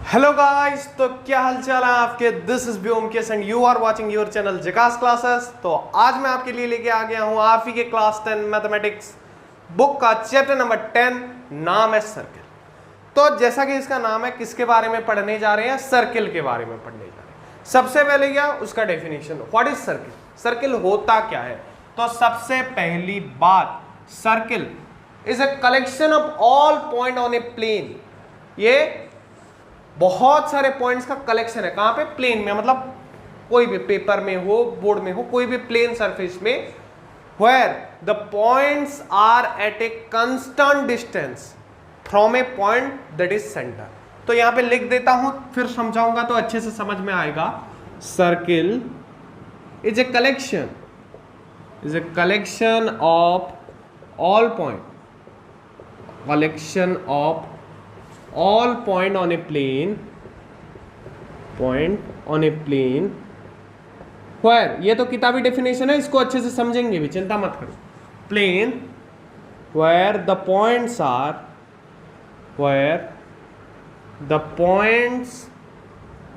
Hello guys, तो क्या हालचाल है आपके। This is Byomkesh and you are watching your channel जिकास क्लासेस। तो आज मैं आपके लिए लेके आ गया हूं आप ही के क्लास 10 मैथमेटिक्स बुक का चैप्टर नंबर 10, नाम है सर्किल। तो जैसा कि इसका नाम है, किसके बारे में पढ़ने जा रहे हैं? सर्किल के बारे में पढ़ने जा रहे हैं। सबसे पहले क्या उसका definition, what is circle, circle होता क्या है। तो सबसे पहली बात, circle is a collection of all point on a plane. ये बहुत सारे पॉइंट्स का कलेक्शन है। कहां पे? प्लेन में, मतलब कोई भी पेपर में हो, बोर्ड में हो, कोई भी प्लेन सरफेस में, where the points are at a constant distance from a point that is center. तो यहां पे लिख देता हूं, फिर समझाऊंगा तो अच्छे से समझ में आएगा। Circle is a collection of all point, collection of all point on a plane where, ये तो किताबी डेफिनेशन है, इसको अच्छे से समझेंगे भी, चिंता मत करो। Plane where the points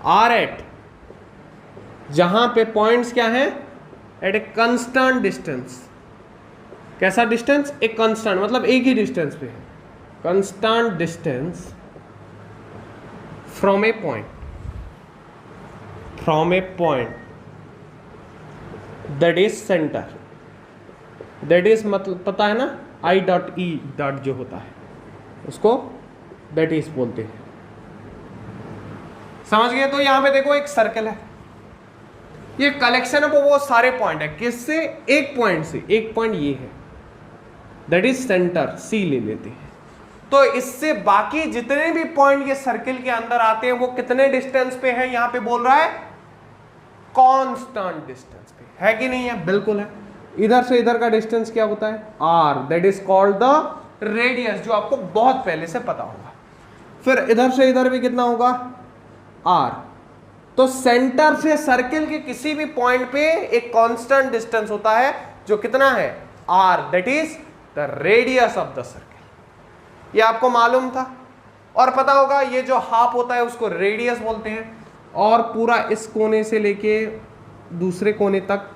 are at, जहां पे पॉइंट्स क्या है? At a constant distance. कैसा डिस्टेंस? एक कांस्टेंट, मतलब एक ही डिस्टेंस पे है। Constant distance from a point that is center, that is मतलब पता है ना, I डॉट E डॉट जो होता है उसको that is बोलते हैं। समझ गए? तो यहां पे देखो एक सर्कल है, ये कलेक्शन ऑफ वो सारे पॉइंट है। किससे? एक पॉइंट से। एक पॉइंट ये है, that is सेंटर, C ले लेते हैं। तो इससे बाकी जितने भी पॉइंट ये सर्किल के अंदर आते हैं वो कितने डिस्टेंस पे है? यहां पे बोल रहा है कांस्टेंट डिस्टेंस पे है कि नहीं है? बिल्कुल है। इधर से इधर का डिस्टेंस क्या होता है? R, that is called the radius, जो आपको बहुत पहले से पता होगा। फिर इधर से इधर भी कितना होगा? आर। तो सेंटर से सर्किल के किसी भी पॉइंट पे एक कांस्टेंट डिस्टेंस होता है जो कितना है? R, that is the radius of the circle. ये आपको मालूम था और पता होगा। ये जो हाफ होता है उसको रेडियस बोलते हैं, और पूरा इस कोने से लेके दूसरे कोने तक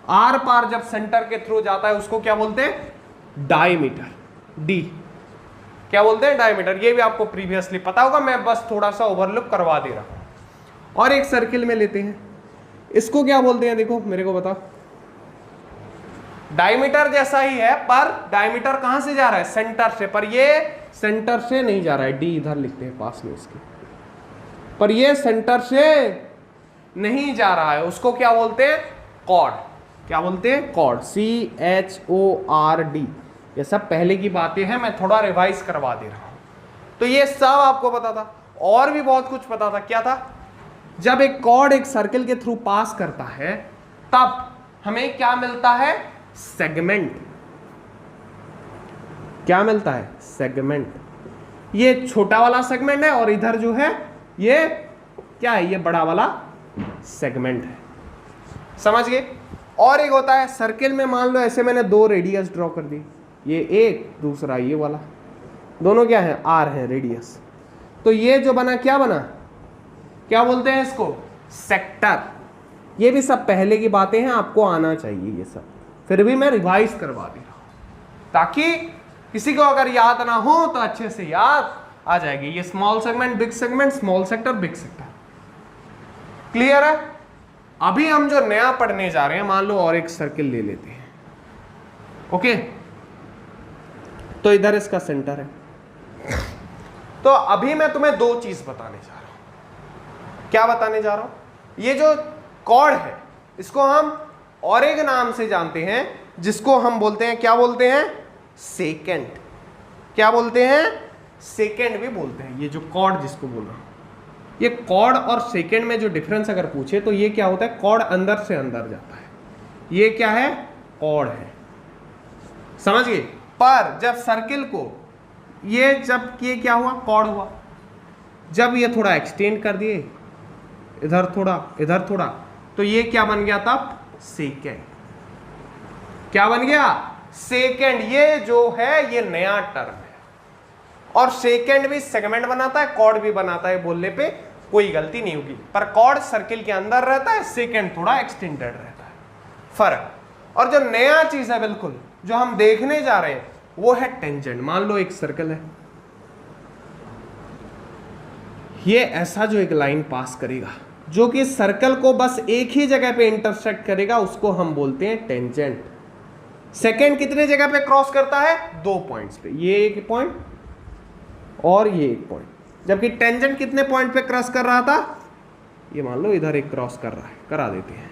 आर पार जब सेंटर के थ्रू जाता है उसको क्या बोलते हैं? Diameter, D. क्या बोलते हैं? डायमीटर। ये भी आपको प्रीवियसली पता होगा, मैं बस थोड़ा सा ओवरलुक करवा दे रहा हूं। और एक सर्किल में लेते हैं, इसको क्या बोलते हैं? देखो मेरे को बताओ। डायमीटर जैसा ही है, पर डायमीटर कहां से जा रहा है? सेंटर से। पर ये सेंटर से नहीं जा रहा है, डी इधर लिखते हैं पास में इसके। पर ये सेंटर से नहीं जा रहा है, उसको क्या बोलते हैं? कॉर्ड। क्या बोलते हैं? Cord, CHORD। ये सब पहले की बातें हैं, मैं थोड़ा रिवाइज करवा दे रहा हूं। तो ये सब आपको पता था, और भी बहुत कुछ पता था। क्या था? जब एक कॉर्ड एक सर्किल के थ्रू पास करता है तब हमें क्या मिलता है? सेगमेंट। क्या मिलता है? सेगमेंट। ये छोटा वाला सेगमेंट है और इधर जो है ये क्या है? ये बड़ा वाला सेगमेंट है। समझ गए? और एक होता है सर्किल में, मान लो ऐसे मैंने दो रेडियस ड्रॉ कर दी, ये एक, दूसरा ये वाला, दोनों क्या है? आर है, रेडियस। तो ये जो बना क्या बना? क्या बोलते हैं इसको? सेक्टर। ये भी सब पहले की बातें हैं, आपको आना चाहिए ये सब, फिर भी मैं रिवाइज करवा दे रहा हूं ताकि किसी को अगर याद ना हो तो अच्छे से याद आ जाएगी। ये small segment, big segment, small sector, big sector. Clear है? अभी हम जो नया पढ़ने जा रहे हैं, मान लो और एक सर्किल ले लेते हैं। ओके, तो इधर इसका सेंटर है। तो अभी मैं तुम्हें दो चीज बताने जा रहा हूं। क्या बताने जा रहा हूं? ये जो कॉर्ड है इसको हम और एक नाम से जानते हैं, जिसको हम बोलते हैं, क्या बोलते हैं? सेकेंड। क्या बोलते हैं? सेकेंड भी बोलते हैं। ये जो कॉर्ड जिसको बोल रहा हूं, ये कॉर्ड और सेकेंड में जो डिफरेंस अगर पूछे तो ये क्या होता है? कॉर्ड अंदर से अंदर जाता है, ये क्या है? कॉर्ड है। समझ गए? पर जब सर्किल को ये जब ये क्या हुआ? कॉर्ड हुआ। जब ये थोड़ा एक्सटेंड कर दिए, इधर थोड़ा इधर थोड़ा, तो ये क्या बन गया? तब सेकेंड। क्या बन गया? सेकेंड। ये जो है ये नया टर्म है, और सेकेंड भी सेगमेंट बनाता है, कॉर्ड भी बनाता है, बोलने पे कोई गलती नहीं होगी। पर कॉर्ड सर्किल के अंदर रहता है, सेकेंड थोड़ा एक्सटेंडेड रहता है, फर्क। और जो नया चीज है बिल्कुल जो हम देखने जा रहे हैं वो है टेंजेंट। मान लो एक सर्कल है, ये ऐसा जो एक लाइन पास करेगा जो कि सर्कल को बस एक ही जगह पे इंटरसेक्ट करेगा, उसको हम बोलते हैं टेंजेंट। सेकेंड कितने जगह पे क्रॉस करता है? 2 पॉइंट्स पे, ये एक पॉइंट और ये एक पॉइंट। जबकि टेंजेंट कितने पॉइंट पे क्रॉस कर रहा था? ये मान लो इधर एक क्रॉस कर रहा है, करा देते हैं,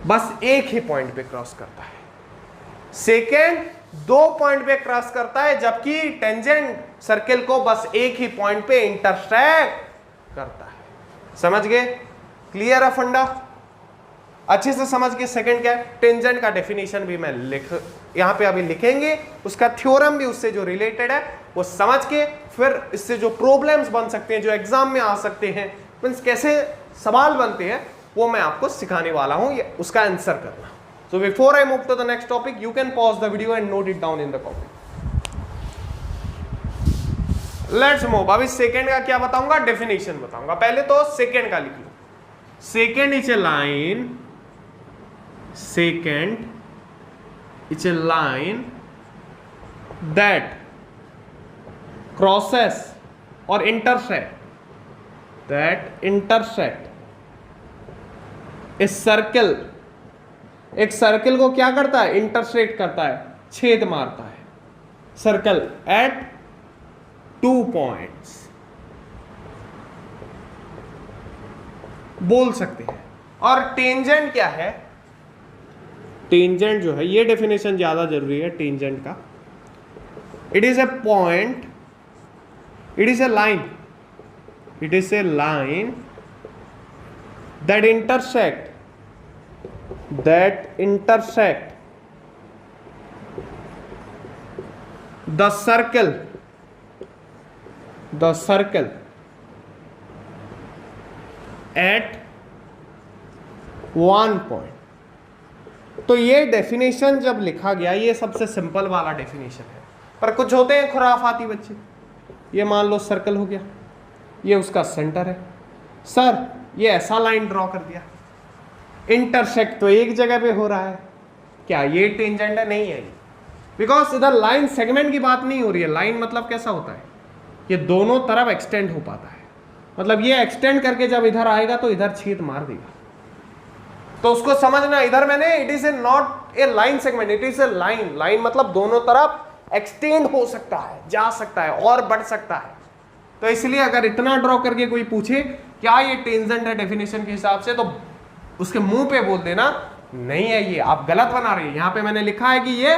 बस एक ही पॉइंट पे क्रॉस करता है। सेकेंड 2 पॉइंट पे क्रॉस करता है, जबकि टेंजेंट सर्किल को बस एक ही पॉइंट पे इंटरसेक्ट करता है। समझ गए? क्लियर है फंडा? अच्छे से समझ के सेकंड क्या है? टेंजेंट का डेफिनेशन भी मैं यहां पे अभी लिखेंगे, उसका थ्योरम भी उससे जो रिलेटेड है वो समझ के फिर इससे जो प्रॉब्लम्स बन सकते हैं, जो एग्जाम में आ सकते हैं, मींस कैसे सवाल बनते हैं, वो मैं आपको सिखाने वाला हूं, ये उसका आंसर करना। So before I move to the next topic, you can pause the video and note it down in the copy. Let's move. अभी सेकेंड का क्या बताऊंगा? डेफिनेशन बताऊंगा। पहले तो सेकेंड का लिख लो। Second is a line, second is a line that crosses और intersect, that intersect a circle. एक सर्कल को क्या करता है? इंटरसेक्ट करता है, छेद मारता है, सर्कल एट 2 पॉइंट्स बोल सकते हैं। और टेंजेंट क्या है? टेंजेंट जो है, ये डेफिनेशन ज्यादा जरूरी है टेंजेंट का। It is a point, it is a line, it is a line that intersect the circle at 1 point। तो ये डेफिनेशन जब लिखा गया, ये सबसे सिंपल वाला डेफिनेशन है, पर कुछ होते हैं खुराफाती बच्चे। ये मान लो सर्कल हो गया, ये उसका सेंटर है, सर ये ऐसा लाइन ड्रॉ कर दिया, इंटरसेक्ट तो एक जगह पे हो रहा है, क्या ये टेंजेंट है? नहीं है ये, बिकॉज इधर लाइन सेगमेंट की बात नहीं हो रही है। लाइन मतलब कैसा होता है? ये दोनों तरफ एक्सटेंड हो पाता है, मतलब ये एक्सटेंड करके जब इधर आएगा तो इधर छेद मार देगा। तो उसको समझना, इधर मैंने it is a not a line segment, it is a line. Line मतलब दोनों तरफ एक्सटेंड हो सकता है, जा सकता है और बढ़ सकता है। तो इसलिए अगर इतना ड्रॉ करके कोई पूछे क्या ये टेंजेंट है डेफिनेशन के हिसाब से, तो उसके मुंह पे बोल देना नहीं है, ये आप गलत बना रहे हैं। यहां पे मैंने लिखा है कि ये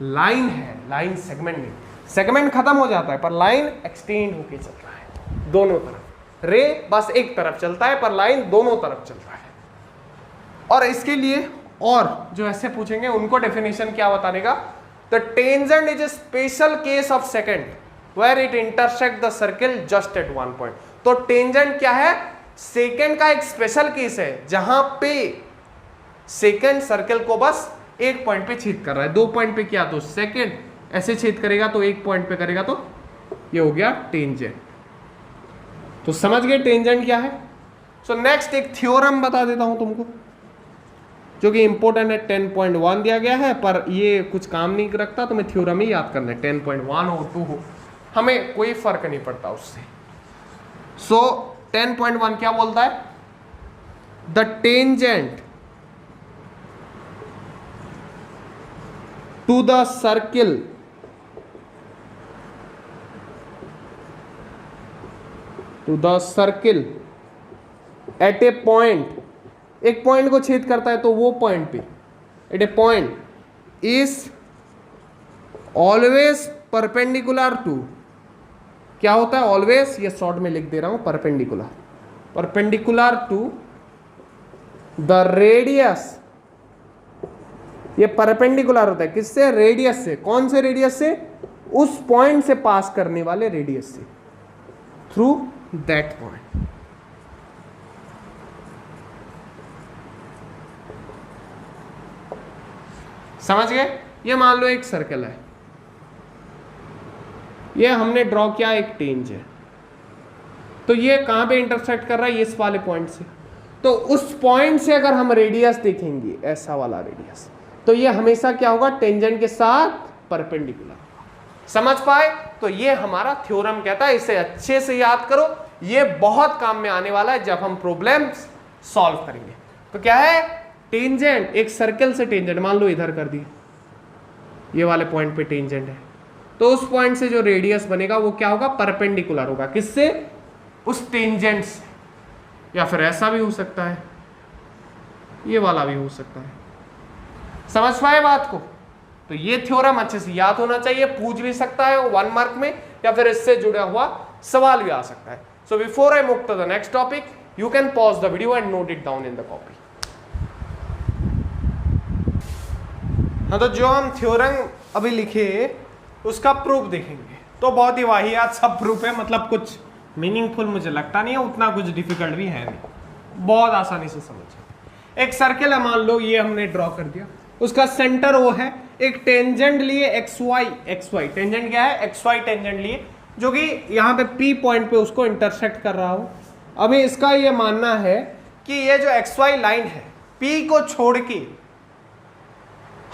लाइन है, लाइन सेगमेंट नहीं। सेगमेंट खत्म हो जाता है पर लाइन एक्सटेंड होके चलता है दोनों तरफ। रे बस एक तरफ चलता है पर लाइन दोनों तरफ चलता है। और इसके लिए और जो ऐसे पूछेंगे उनको डेफिनेशन क्या बताने का? The tangent is a special case of secant where it intersect the circle just at 1 point. तो टेंजेंट क्या है? सेकेंड का एक स्पेशल केस है जहां पे सेकेंड सर्कल को बस एक पॉइंट पे छेद कर रहा है। 2 पॉइंट पे किया तो सेकेंड ऐसे छेद करेगा, तो एक पॉइंट पे करेगा तो ये हो गया टेंजेंट। तो समझ गए टेंजेंट क्या है? सो नेक्स्ट एक थ्योरम बता देता हूं तुमको जो कि इंपॉर्टेंट है। 10.1 दिया गया है पर ये कुछ काम नहीं रखता, तुम्हें थ्योरम ही याद करना है। 10.1 हो 2 हो हमें कोई फर्क नहीं पड़ता उससे। सो 10.1 क्या बोलता है? The tangent to the circle at a point, एक पॉइंट को छेद करता है तो वो पॉइंट पे at a point is always perpendicular to, क्या होता है ऑलवेज? ये शॉर्ट में लिख दे रहा हूं, परपेंडिकुलर टू द रेडियस। ये परपेंडिकुलर होता है किससे? रेडियस से। कौन से रेडियस से? उस पॉइंट से पास करने वाले रेडियस से, थ्रू दैट पॉइंट। समझ गए? ये मान लो एक सर्कल है, ये हमने ड्रॉ किया एक टेंजेंट। तो ये कहाँ पे इंटरसेक्ट कर रहा है, इस वाले पॉइंट से। तो उस पॉइंट से अगर हम रेडियस देखेंगे, ऐसा वाला रेडियस, तो ये हमेशा क्या होगा, टेंजेंट के साथ परपेंडिकुलर। समझ पाए? तो ये हमारा थ्योरम कहता है, इसे अच्छे से याद करो, ये बहुत काम में आने वाला है जब हम प्रॉब्लम्स सॉल्व करेंगे। तो क्या है, टेंजेंट, एक सर्कल से टेंजेंट मान लो इधर कर दी, ये वाले पॉइंट पे टेंजेंट है, तो उस पॉइंट से जो रेडियस बनेगा वो क्या होगा, परपेंडिकुलर होगा। किससे? उस टेंजेंट से। या फिर ऐसा भी हो सकता है, ये वाला भी हो सकता है। समझ पाए बात को? तो ये थ्योरम अच्छे से याद होना चाहिए, पूछ भी सकता है 1 मार्क में, या फिर इससे जुड़ा हुआ सवाल भी आ सकता है। So before I move to the next topic, you can pause the video and note it down in the copy. हाँ, तो जो हम थ्योरम अभी लिखे उसका प्रूफ देखेंगे। तो बहुत ही वाहियात सब प्रूफ है, मतलब कुछ मीनिंगफुल मुझे लगता नहीं है, उतना कुछ डिफिकल्ट भी है नहीं, बहुत आसानी से समझ। एक सर्कल है, मान लो ये हमने ड्रॉ कर दिया, उसका सेंटर वो है, एक टेंजेंट लिए XY टेंजेंट क्या है, XY टेंजेंट लिए, जो कि यहाँ पे P पॉइंट पे उसको इंटरसेक्ट कर रहा हो। अभी इसका ये मानना है कि ये जो XY लाइन है, P को छोड़ के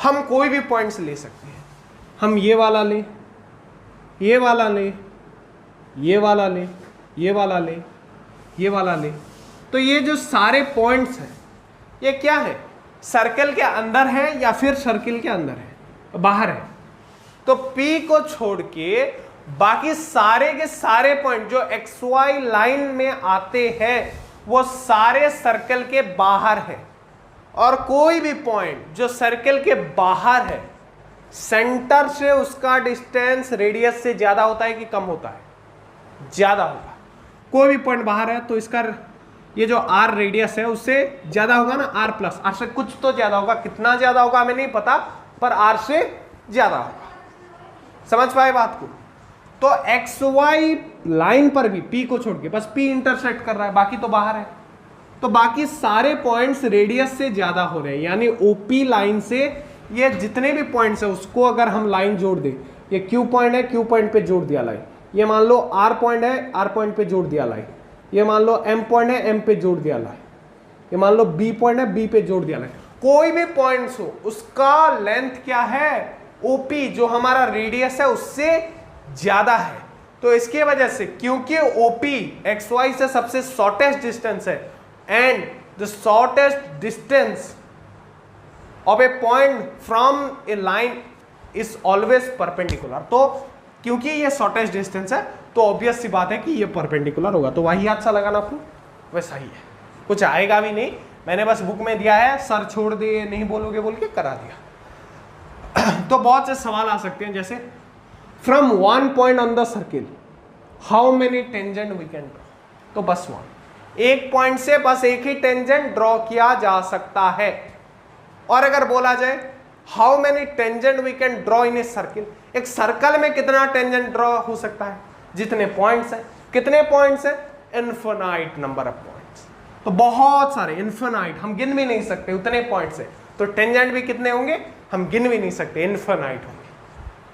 हम कोई भी पॉइंट्स ले सकते हैं। हम ये वाला ले, ये वाला ले, ये वाला ले, ये वाला ले, ये वाला ले, तो ये जो सारे पॉइंट्स हैं ये क्या है, सर्कल के अंदर है या फिर सर्कल के अंदर है, बाहर है। तो P को छोड़ के बाकी सारे के सारे पॉइंट जो XY लाइन में आते हैं वो सारे सर्कल के बाहर है। और कोई भी पॉइंट जो सर्कल के बाहर है, सेंटर से उसका डिस्टेंस रेडियस से ज्यादा होता है कि कम होता है, ज्यादा होगा। कोई भी पॉइंट बाहर है तो इसका ये जो R रेडियस है उससे ज्यादा होगा ना, R प्लस, R से कुछ तो ज्यादा होगा, कितना ज्यादा होगा हमें नहीं पता, पर R से ज्यादा होगा। समझ पाए बात को? तो XY लाइन पर भी P को छोड़ के बस P इंटरसेक्ट कर रहा है, बाकी तो बाहर है, तो बाकी सारे पॉइंट्स रेडियस से ज्यादा हो रहे हैं। यानी OP लाइन से ये जितने भी पॉइंट्स है उसको अगर हम लाइन जोड़ दें, ये Q पॉइंट है, Q पॉइंट पे जोड़ दिया लाइन, ये मान लो R पॉइंट है, R पॉइंट पे जोड़ दिया लाइन, ये मान लो M पॉइंट है, M पे जोड़ दिया लाइन, ये मान लो B पॉइंट है, B पे जोड़ दिया लाइन। कोई भी पॉइंट्स हो उसका लेंथ क्या है, OP जो हमारा रेडियस है उससे ज्यादा है। तो इसके वजह से, क्योंकि OP XY से सबसे शॉर्टेस्ट डिस्टेंस है and the shortest distance of A point from A line is always perpendicular, तो क्योंकि ये शॉर्टेस्ट डिस्टेंस है तो ऑब्वियस सी बात है कि ये परपेंडिकुलर होगा। तो वही हाथ सा लगाना प्रूफ वैसा ही है, कुछ आएगा भी नहीं, मैंने बस बुक में दिया है, सर छोड़ दे नहीं बोलोगे बोल के करा दिया। तो बहुत से सवाल आ सकते हैं, जैसे from 1 point on the circle how many tangent we can draw, तो बस 1, एक पॉइंट से बस एक ही टेंजेंट ड्रॉ किया जा सकता है। और अगर बोला जाए how many tangent we can draw in a circle, एक सर्कल में कितना टेंजेंट ड्रॉ हो सकता है, जितने पॉइंट्स हैं। कितने पॉइंट्स हैं, इनफिनाइट नंबर ऑफ पॉइंट्स, तो बहुत सारे, इनफिनाइट, हम गिन भी नहीं सकते उतने पॉइंट्स हैं। तो टेंजेंट भी कितने होंगे, हम गिन भी नहीं सकते, इनफिनाइट होंगे।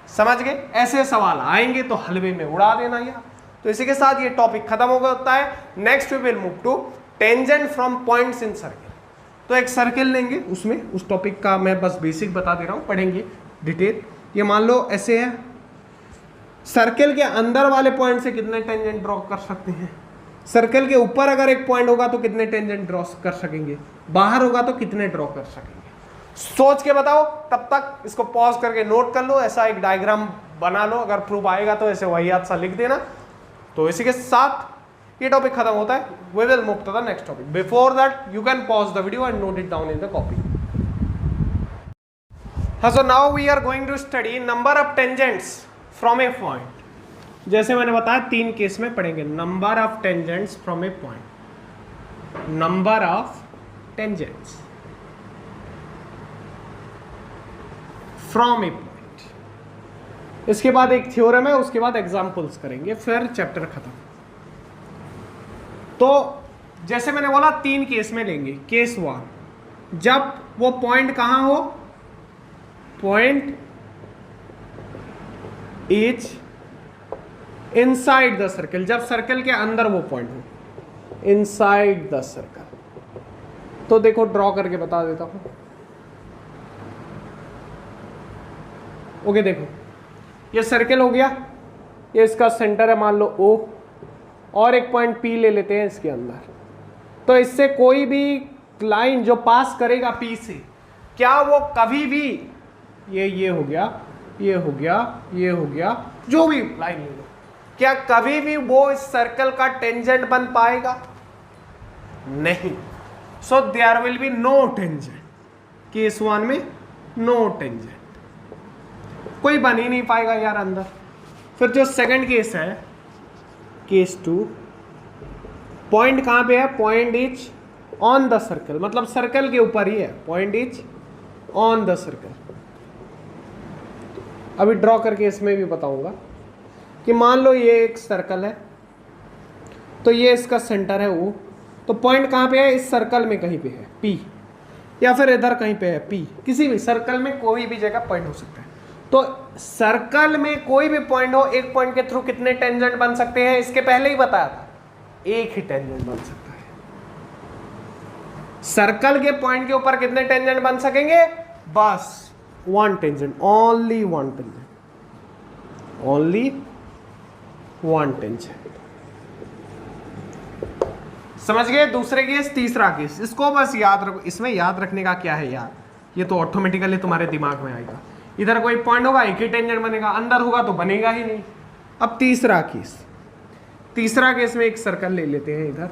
समझ गए? ऐसे सवाल आएंगे तो हलवे में उड़ा देना यार। तो इसी के साथ ये टॉपिक खत्म हो होता है। Next we will move to tangent from points in circle. तो एक सर्किल लेंगे, उसमें उस टॉपिक का मैं बस बेसिक बता दे रहा हूँ, पढ़ेंगे डिटेल। ये मान लो ऐसे है, सर्किल के अंदर वाले पॉइंट से कितने टेंजेंट ड्रॉ कर सकते हैं, सर्किल के ऊपर अगर एक पॉइंट होगा तो कितने टेंजेंट ड्रॉ कर सकेंगे, बाहर होगा तो कितने ड्रॉ कर सकेंगे। सोच के बताओ, तब तक इसको पॉज करके नोट कर लो, ऐसा एक डायग्राम बना लो, अगर प्रूफ आएगा तो ऐसे वही हाथ सा लिख देना। तो इसी के साथ ये टॉपिक खत्म होता है। We will move to the next topic. Before that you can pause the video and note it down in the copy. हाँ, so now we are going to study number of tangents from a point. जैसे मैंने बताया 3 case में पढ़ेंगे, number of tangents from a point, number of tangents from a point. इसके बाद एक theorem है, उसके बाद एग्जांपल्स करेंगे, फिर चैप्टर खत्म। तो जैसे मैंने बोला 3 केस में लेंगे। केस 1, जब वो पॉइंट कहां हो, point is inside the circle, जब सर्कल के अंदर वो पॉइंट हो, इनसाइड द सर्कल। तो देखो ड्रॉ करके बता देता हूं। ओके देखो ये सर्कल हो गया, ये इसका सेंटर है मान लो O, और एक पॉइंट P ले लेते हैं इसके अंदर। तो इससे कोई भी लाइन जो पास करेगा P से, क्या वो कभी भी ये हो गया, ये हो गया, ये हो गया, जो भी लाइन ले लो, क्या कभी भी वो इस सर्कल का टेंजेंट बन पाएगा? नहीं। So there will be no tangent, case 1 में नो टेंजेंट, कोई बन ही नहीं पाएगा यार अंदर। फिर जो सेकंड केस है, केस 2, पॉइंट कहां पे है? Point is on the circle, मतलब सर्कल के ऊपर ही है, point is on the circle. अभी ड्रॉ करके इसमें भी बताऊंगा कि मान लो ये एक सर्कल है, तो ये इसका सेंटर है O, तो पॉइंट कहां पे है? इस सर्कल में कहीं पे है P, या फिर इधर कहीं पे है P, किसी भी सर्कल में कोई भी जगह पॉइंट हो सकता है। तो सर्कल में कोई भी पॉइंट हो, एक पॉइंट के थ्रू कितने टेंजेंट बन सकते हैं? इसके पहले ही बताया था, एक ही टेंजेंट बन सकता है। सर्कल के पॉइंट के ऊपर कितने टेंजेंट बन सकेंगे? बस 1 tangent, only 1 tangent, only 1 tangent. समझ गए? दूसरे केस, तीसरा केस, इसको बस याद रखो। इसमें याद रखने का क्या है यार, ये तो ऑटोमेटिकली तुम्हारे दिमाग में आएगा। इधर कोई पॉइंट होगा, एक ही टेंजेंट बनेगा, अंदर होगा तो बनेगा ही नहीं। अब तीसरा केस, तीसरा केस में एक सर्कल ले लेते हैं इधर,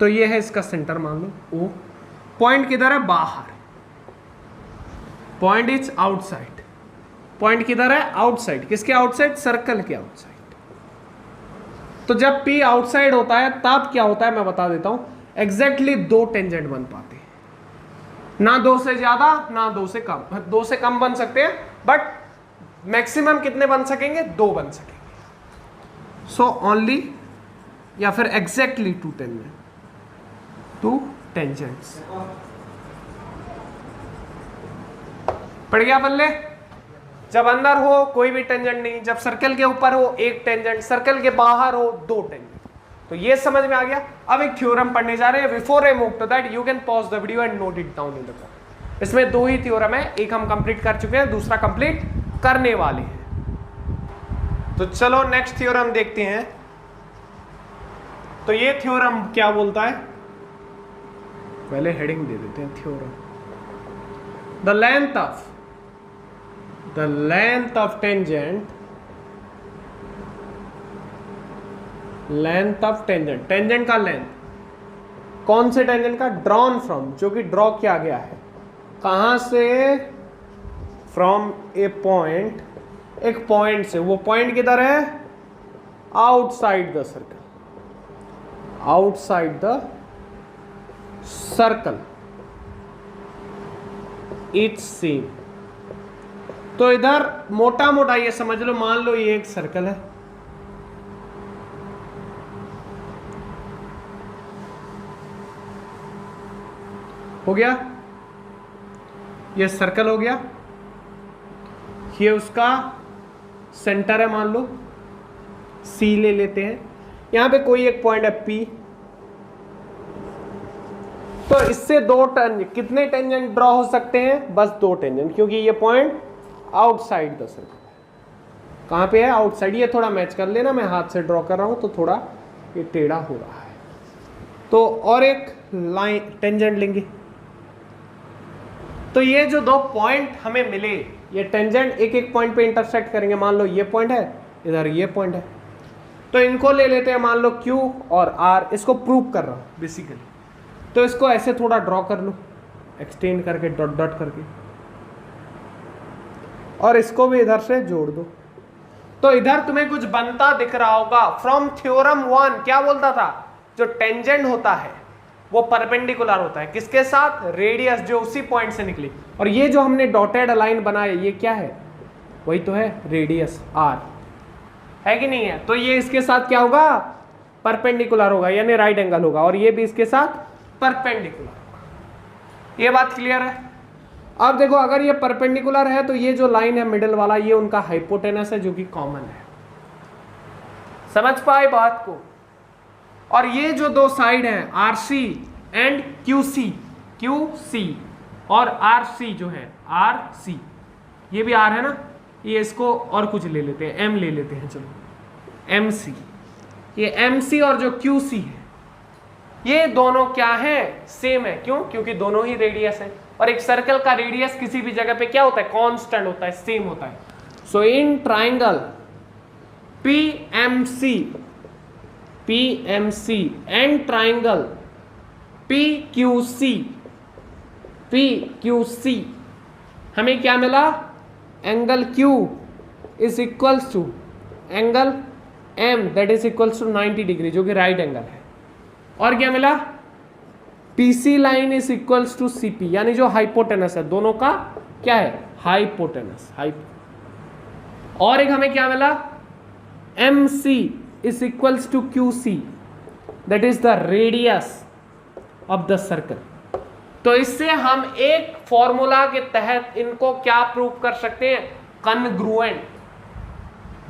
तो ये है इसका सेंटर मान लो O, पॉइंट किधर है? बाहर, पॉइंट इज आउटसाइड, पॉइंट किधर है? आउटसाइड। किसके आउटसाइड? सर्कल के आउटसाइड। तो जब P आउटसाइड होता है तब क्या होता है मैं बता देता हूं, एग्जैक्टली 2 टेंजेंट बन पाते हैं, ना 2 से ज्यादा ना 2 से कम। 2 से कम बन सकते हैं, बट मैक्सिमम कितने बन सकेंगे? 2 बन सकेंगे। सो ओनली, या फिर एग्जैक्टली 2 टेंजेंट, 2 टेंजेंट्स। पड़ गया पल्ले? जब अंदर हो कोई भी टेंजेंट नहीं, जब सर्कल के ऊपर हो 1 टेंजेंट, सर्कल के बाहर हो 2 टेंजेंट। तो ये समझ में आ गया। अब एक थ्योरम पढ़ने जा रहे हैं। Before I move to that you can pause the video and note it down in the comment. इसमें 2 ही थ्योरम है, एक हम कंप्लीट कर चुके हैं, दूसरा कंप्लीट करने वाले हैं। तो चलो नेक्स्ट थ्योरम देखते हैं। तो ये थ्योरम क्या बोलता है, पहले हेडिंग दे देते हैं theorem. The length of tangent, length of tangent, tangent का लेंथ, कौन से टेंजेंट का? ड्रॉन फ्रॉम, जो कि ड्रॉ किया गया है कहां से? फ्रॉम ए पॉइंट, एक पॉइंट से। वो पॉइंट किधर है? Outside the circle, outside the circle it's same. तो इधर मोटा मोटा ये समझ लो, मान लो ये एक सर्कल है, हो गया, ये सर्कल हो गया, ये उसका सेंटर है मान लो C ले लेते हैं, यहां पे कोई एक पॉइंट है P। तो इससे 2 कितने टेंजेंट ड्रॉ हो सकते हैं? बस 2 टेंजेंट, क्योंकि ये पॉइंट आउटसाइड द सर्कल। कहां पे है? आउटसाइड। ये थोड़ा मैच कर लेना, मैं हाथ से ड्रॉ कर रहा हूं तो थोड़ा ये टेढ़ा हो रहा है। तो और एक लाइन टेंजेंट लेंगे। तो ये जो 2 पॉइंट हमें मिले, ये टेंजेंट एक एक पॉइंट पे इंटरसेक्ट करेंगे। मान लो ये पॉइंट है, इधर ये पॉइंट है, तो इनको ले लेते हैं मान लो Q और R। इसको प्रूव कर रहा हूं बेसिकली, तो इसको ऐसे थोड़ा ड्रॉ कर लो, एक्सटेंड करके, डॉट डॉट करके, और इसको भी इधर से जोड़ दो। तो इधर तुम्हें कुछ बनता दिख रहा होगा। फ्रॉम थ्योरम 1 क्या बोलता था? जो टेंजेंट होता है वो परपेंडिकुलर होता है किसके साथ? रेडियस जो उसी पॉइंट से निकली। और ये जो हमने डॉटेड लाइन बनाए ये क्या है? वही तो है, रेडियस R, है कि नहीं है? तो ये इसके साथ क्या होगा? परपेंडिकुलर होगा, यानी राइट एंगल होगा, और ये भी इसके साथ परपेंडिकुलर होगा। ये बात क्लियर है? अब देखो, अगर ये परपेंडिकुलर है तो ये जो लाइन है मिडिल वाला, ये उनका हाइपोटेनस है जो कि कॉमन है। समझ पाए बात को। और ये जो दो साइड हैं RC एंड QC, QC और RC जो है RC, ये भी R है ना, ये इसको और कुछ ले लेते हैं, M ले लेते हैं, चलो MC, ये MC और जो QC है ये दोनों क्या है, सेम है। क्यों? क्योंकि दोनों ही रेडियस है, और एक सर्कल का रेडियस किसी भी जगह पे क्या होता है, कांस्टेंट होता है, सेम होता है। So in triangle PMC and triangle PQC हमें क्या मिला, angle Q is equals to angle M that is equals to 90 degree, जो कि राइट एंगल है। और क्या मिला, PC line is equals to CP, यानी जो हाइपोटेनस है, दोनों का क्या है, हाइपोटेनस। और एक हमें क्या मिला, MC is equals to QC that is the radius of the circle. तो इससे हम एक फॉर्मूला के तहत इनको क्या प्रूव कर सकते हैं, congruent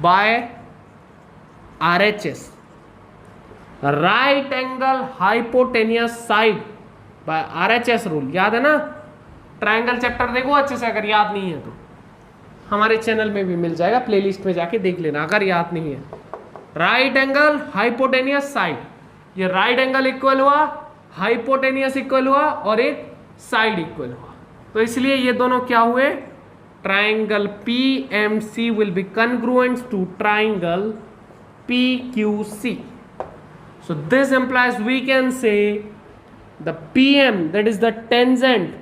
by RHS, right angle hypotenuse side by RHS rule. याद है ना, ट्रायंगल चैप्टर देखो अच्छे से, अगर याद नहीं है तो हमारे चैनल में भी मिल जाएगा, प्लेलिस्ट में जाके देख लेना अगर याद नहीं है। राइट एंगल हाइपोटेनियस साइड, ये राइट एंगल इक्वल हुआ, हाइपोटेनियस इक्वल हुआ और एक साइड इक्वल हुआ, तो इसलिए ये दोनों क्या हुए, triangle PMC will be congruent to triangle PQC। So this implies we can say the PM, that is the tangent,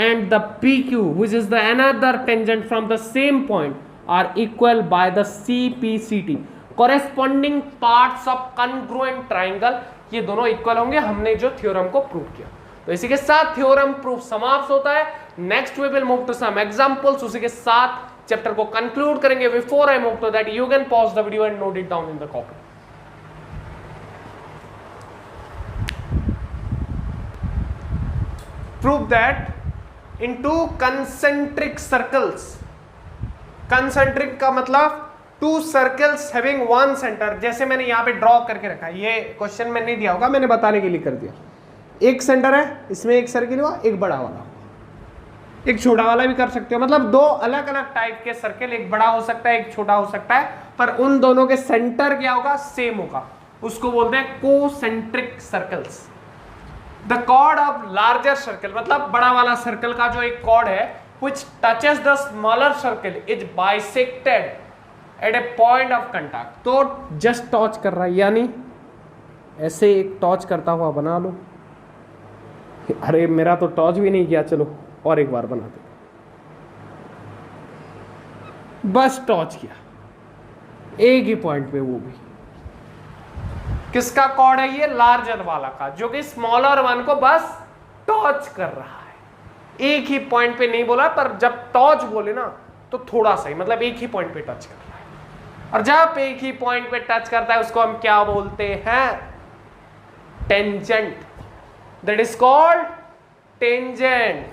and the PQ, which is the another tangent from the same point, are equal by the CPCT, corresponding parts of congruent triangle। ये दोनों equal होंगे, हमने जो theorem को prove किया। तो इसी के साथ थ्योरम प्रूफ समाप्त होता है। Next we will move to some examples, उसी के साथ चैप्टर को कंक्लूड करेंगे। Before I move to that, you can pause the video and note it down in the copy. Prove that in two concentric circles, concentric का मतलब two circles having one center, जैसे मैंने यहाँ पे draw करके रखा है, ये क्वेश्चन में नहीं दिया होगा, मैंने बताने के लिए कर दिया। एक सेंटर है, इसमें एक सर्किल हुआ, एक बड़ा वाला, एक छोटा वाला भी कर सकते हो, मतलब दो अलग अलग टाइप के सर्किल, एक बड़ा हो सकता है, एक छोटा हो सकता है, पर उन दोनों के सेंटर क्या होगा, सेम होगा, उसको बोलते हैं concentric circles. The chord of larger circle, मतलब बड़ा वाला सर्कल का जो एक कॉर्ड है, which touches the smaller circle is bisected at a point of contact। तो जस्ट टच कर रहा है, यानी ऐसे एक टच करता हुआ बना लो। अरे मेरा तो टच भी नहीं किया, चलो और एक बार बना दो, बस टच किया एक ही पॉइंट पे, वो भी किसका कॉर्ड है, ये लार्जर वाला का, जो कि स्मॉलर वन को बस टच कर रहा है। एक ही पॉइंट पे नहीं बोला, पर जब टच बोले ना तो थोड़ा सा ही, मतलब एक ही पॉइंट पे टच कर रहा है। और जब एक ही पॉइंट पे टच करता है उसको हम क्या बोलते हैं, tangent, that is called tangent.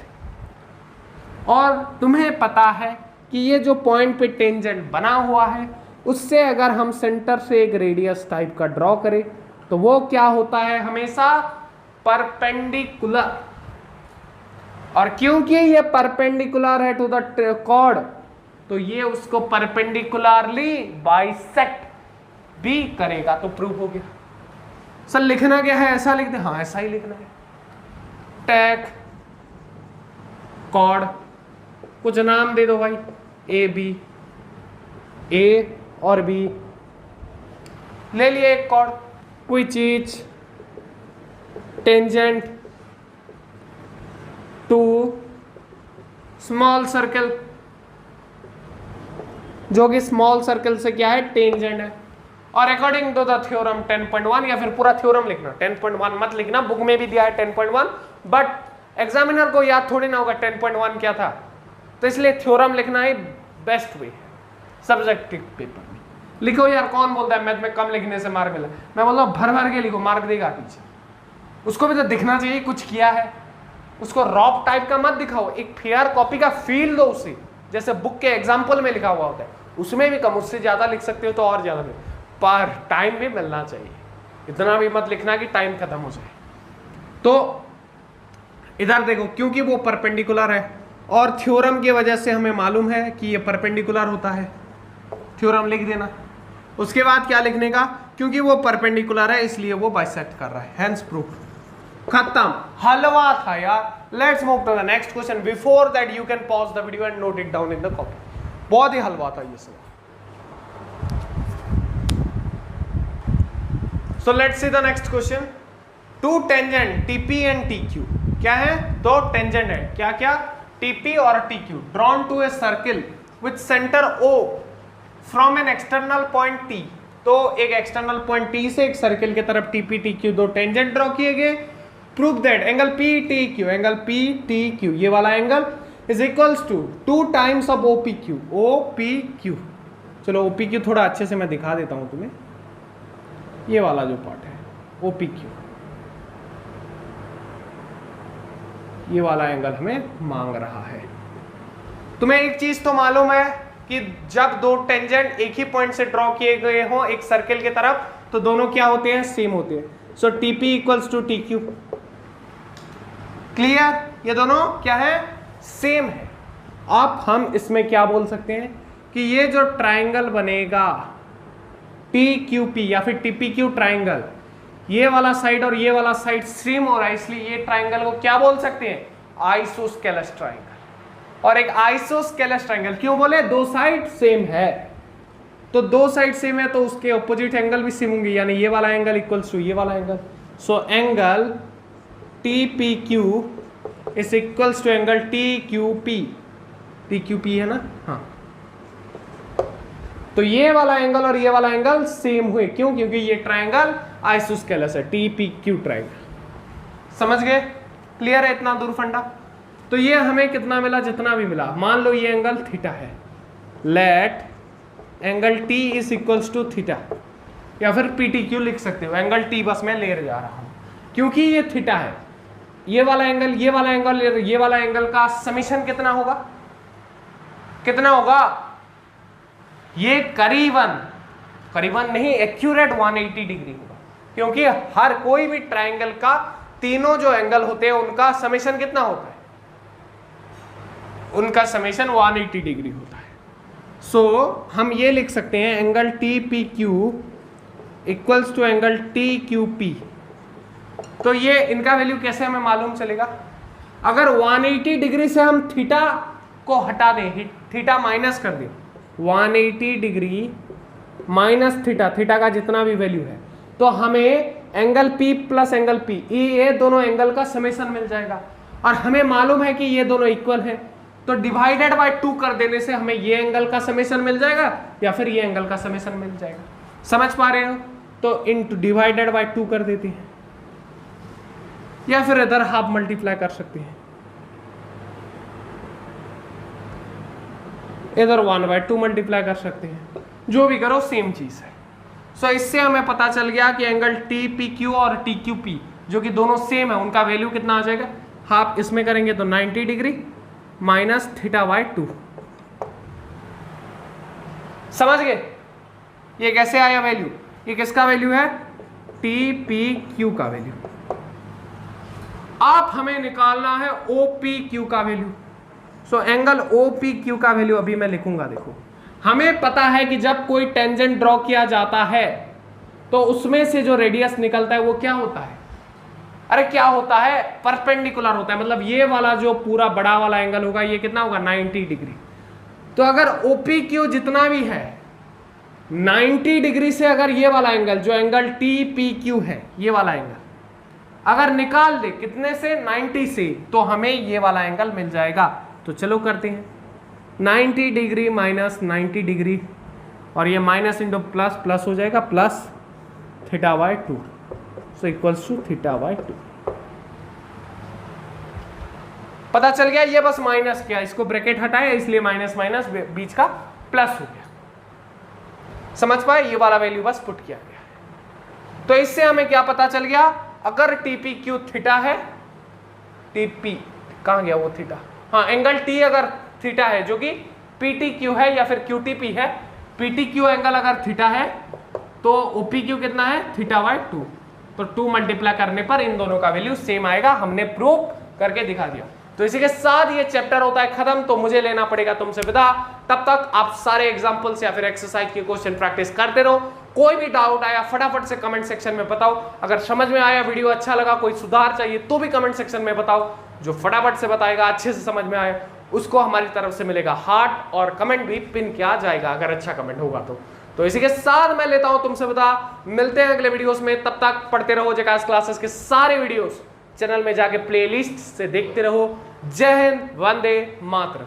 और तुम्हें पता है कि ये जो पॉइंट पे टेंजेंट बना हुआ है, उससे अगर हम सेंटर से एक रेडियस टाइप का ड्रॉ करें तो वो क्या होता है, हमेशा परपेंडिकुलर। और क्योंकि ये परपेंडिकुलर है टू द कॉर्ड, तो ये उसको परपेंडिकुलरली बाइसेक्ट भी करेगा, तो प्रूफ हो गया। सर लिखना क्या है, ऐसा लिख दे, हाँ ऐसा ही लिखना है, टेक कॉर्ड, कुछ नाम दे दो भाई, ए बी, ए और बी ले लिए एक कॉर्ड, कोई चीज टेंजेंट टू स्मॉल सर्कल, जो कि स्मॉल सर्कल से क्या है, टेंजेंट है। और अकॉर्डिंग टू द थ्योरम 10.1, या फिर पूरा थ्योरम लिखना, 10.1 मत लिखना, बुक में भी दिया है 10.1, बट एग्जामिनर को याद थोड़ी ना होगा 10.1 क्या था, तो इसलिए थ्योरम लिखना ही बेस्ट वे है सब्जेक्टिव पेपर में। लिखो यार, कौन बोलता है मैथ में कम लिखने से मार्क मिला, मैं बोलता हूँ भर भर के लिखो, मार्क देगा टीचर। उसको भी तो दिखना चाहिए कुछ किया है, उसको रॉप टाइप का मत दिखाओ, एक फेयर कॉपी का फील दो उसे, जैसे बुक के एग्जाम्पल में लिखा हुआ होता है, उसमें भी कम, उससे ज्यादा लिख सकते हो तो और ज्यादा लिख। पर टाइम भी मिलना चाहिए, इतना भी मत लिखना कि टाइम खत्म हो जाए। तो इधर देखो, क्योंकि वो परपेंडिकुलर है और थ्योरम की वजह से हमें मालूम है कि ये परपेंडिकुलर होता है, थ्योरम लिख देना। उसके बाद क्या लिखने का, क्योंकि वो परपेंडिकुलर है इसलिए वो बाइसेक्ट कर रहा है, हेंस प्रूफ, खत्म। हलवा था यार। Let's move to the next question. Before that you can pause the video and note it down in the copy. बहुत ही हलवा था ये सब। So let's see the next question. Two tangent TP and TQ, क्या है, दो tangent है, क्या क्या, टीपी और TQ, drawn to a circle with centre O from an external point T. तो एक एक्सटर्नल पॉइंट टी से एक सर्किल की तरफ टीपी टीक्यू दो टेंजेंट ड्रॉ किए गए। Prove that angle P T Q, angle P T Q ये वाला angle is equals to 2 times of O P Q, O P Q. चलो ओ पी क्यू थोड़ा अच्छे से मैं दिखा देता हूं तुम्हें, ये वाला जो पार्ट है ओ पी क्यू, ये वाला एंगल हमें मांग रहा है। तुम्हें एक चीज तो मालूम है कि जब दो टेंजेंट एक ही पॉइंट से ड्रॉ किए गए हो एक सर्किल की तरफ, तो दोनों क्या होते हैं, सेम होते हैं। So TP equals to T Q. Clear, ये दोनों क्या है, सेम है। अब हम इसमें क्या बोल सकते हैं कि ये जो ट्राइंगल बनेगा टी क्यू पी या फिर टीपी क्यू ट्राइंगल, ये वाला साइड और ये वाला साइड सेम हो रहा है, इसलिए ये ट्राइंगल को क्या बोल सकते हैं, आइसोस्केलस ट्राइंगल। और एक आइसोस्केलस ट्राइंगल क्यों बोले, दो साइड सेम है, तो दो साइड सेम है तो उसके ऑपोजिट एंगल भी सेम होंगे, यानी ये वाला एंगल इक्वल्स टू ये वाला angle. So angle T P Q is equals to angle T Q P, T Q P है ना, हाँ। तो ये वाला एंगल और ये वाला एंगल सेम हुए, क्यों, क्योंकि ये ट्राइंगल आइसोस्केलस है, टी पी क्यू ट्राइंगल। समझ गए, क्लियर है इतना दूर फंडा। तो ये हमें कितना मिला, जितना भी मिला। मान लो ये एंगल थीटा है, let angle T is equals to theta, या फिर पी टी क्यू लिख सकते हो, एंगल टी बस मैं ले जा रहा हूं क्योंकि ये थीटा है। ये वाला एंगल, ये वाला एंगल, ये वाला एंगल का समीशन कितना होगा, कितना होगा, ये करीबन करीबन नहीं, एक्यूरेट 180 डिग्री होगा, क्योंकि हर कोई भी ट्राइंगल का तीनों जो एंगल होते हैं उनका समीशन कितना होता है, उनका समीशन 180 डिग्री होता है। सो हम ये लिख सकते हैं angle T P Q equals to angle T Q P. तो ये इनका वैल्यू कैसे हमें मालूम चलेगा, अगर 180 डिग्री से हम थीटा को हटा दें, थीटा माइनस कर दें, 180 डिग्री माइनस थीटा, थीटा का जितना भी वैल्यू है, तो हमें angle P plus angle P, ये दोनों एंगल का समेशन मिल जाएगा। और हमें मालूम है कि ये दोनों इक्वल है, तो डिवाइडेड बाय 2 कर देने से हमें ये एंगल का समेशन मिल जाएगा या फिर ये एंगल का समेशन मिल जाएगा। समझ पा रहे हो, तो इनटू डिवाइडेड बाय 2 कर देते हैं, या फिर इधर हाफ मल्टीप्लाई कर सकते हैं, इधर 1/2 मल्टीप्लाई कर सकते हैं, जो भी करो सेम चीज है। सो इससे हमें पता चल गया कि एंगल टी पी क्यू और टी क्यू पी जो कि दोनों सेम है, उनका वैल्यू कितना आ जाएगा, हाफ इसमें करेंगे तो 90 डिग्री माइनस थीटा बाय 2। समझ गए, ये कैसे आया वैल्यू, ये किसका वैल्यू है, टी पी क्यू का वैल्यू। अब हमें निकालना है ओ पी क्यू का value. So angle O P Q का वैल्यू अभी मैं लिखूंगा। देखो, हमें पता है कि जब कोई टेंजेंट ड्रॉ किया जाता है तो उसमें से जो रेडियस निकलता है वो क्या होता है, अरे क्या होता है, परपेंडिकुलर होता है। मतलब ये वाला जो पूरा बड़ा वाला एंगल होगा ये कितना होगा, 90 डिग्री। तो अगर ओ पी क्यू जितना भी है 90 डिग्री से, अगर ये वाला एंगल जो एंगल टी पी क्यू है, ये वाला एंगल अगर निकाल दे कितने से, 90 से, तो हमें ये वाला एंगल मिल जाएगा। तो चलो करते हैं, 90 डिग्री माइनस 90 डिग्री, और ये माइनस इंटू प्लस, प्लस हो जाएगा, plus theta by 2, so equals to theta by 2। पता चल गया, ये बस माइनस किया, इसको ब्रैकेट हटाया इसलिए माइनस माइनस बीच का प्लस हो गया। समझ पाए, ये वाला वैल्यू बस पुट किया गया। तो इससे हमें क्या पता चल गया, अगर टीपी क्यू थीटा है, टीपी कहां गया वो थीटा, हाँ एंगल टी अगर थीटा है जो कि पीटी क्यू है या फिर क्यूटीपी है, पीटी क्यू एंगल अगर थीटा है तो OPQ कितना है θ/2, तो 2 मल्टीप्लाई करने पर इन दोनों का वैल्यू सेम आएगा। हमने प्रूव करके दिखा दिया। तो इसी के साथ ये चैप्टर होता है खत्म। तो मुझे लेना पड़ेगा तुमसे विदा। तब तक आप सारे एग्जांपल्स या फिर एक्सरसाइज के क्वेश्चन प्रैक्टिस करते रहो। कोई भी डाउट आया फटाफट से कमेंट सेक्शन में बताओ। अगर समझ में आया, वीडियो अच्छा लगा, कोई सुधार चाहिए तो भी कमेंट सेक्शन में बताओ। जो फटाफट से बताएगा, अच्छे से समझ में आए, उसको हमारी तरफ से मिलेगा हार्ट, और कमेंट भी पिन किया जाएगा अगर अच्छा कमेंट होगा तो इसी के साथ मैं लेता हूं तुमसे विदा। मिलते हैं अगले वीडियोस में। तब तक पढ़ते रहो जेकास क्लासेस के सारे वीडियोस। चैनल में जाके प्लेलिस्ट से देखते रहो। जय हिंद, वंदे मातरम।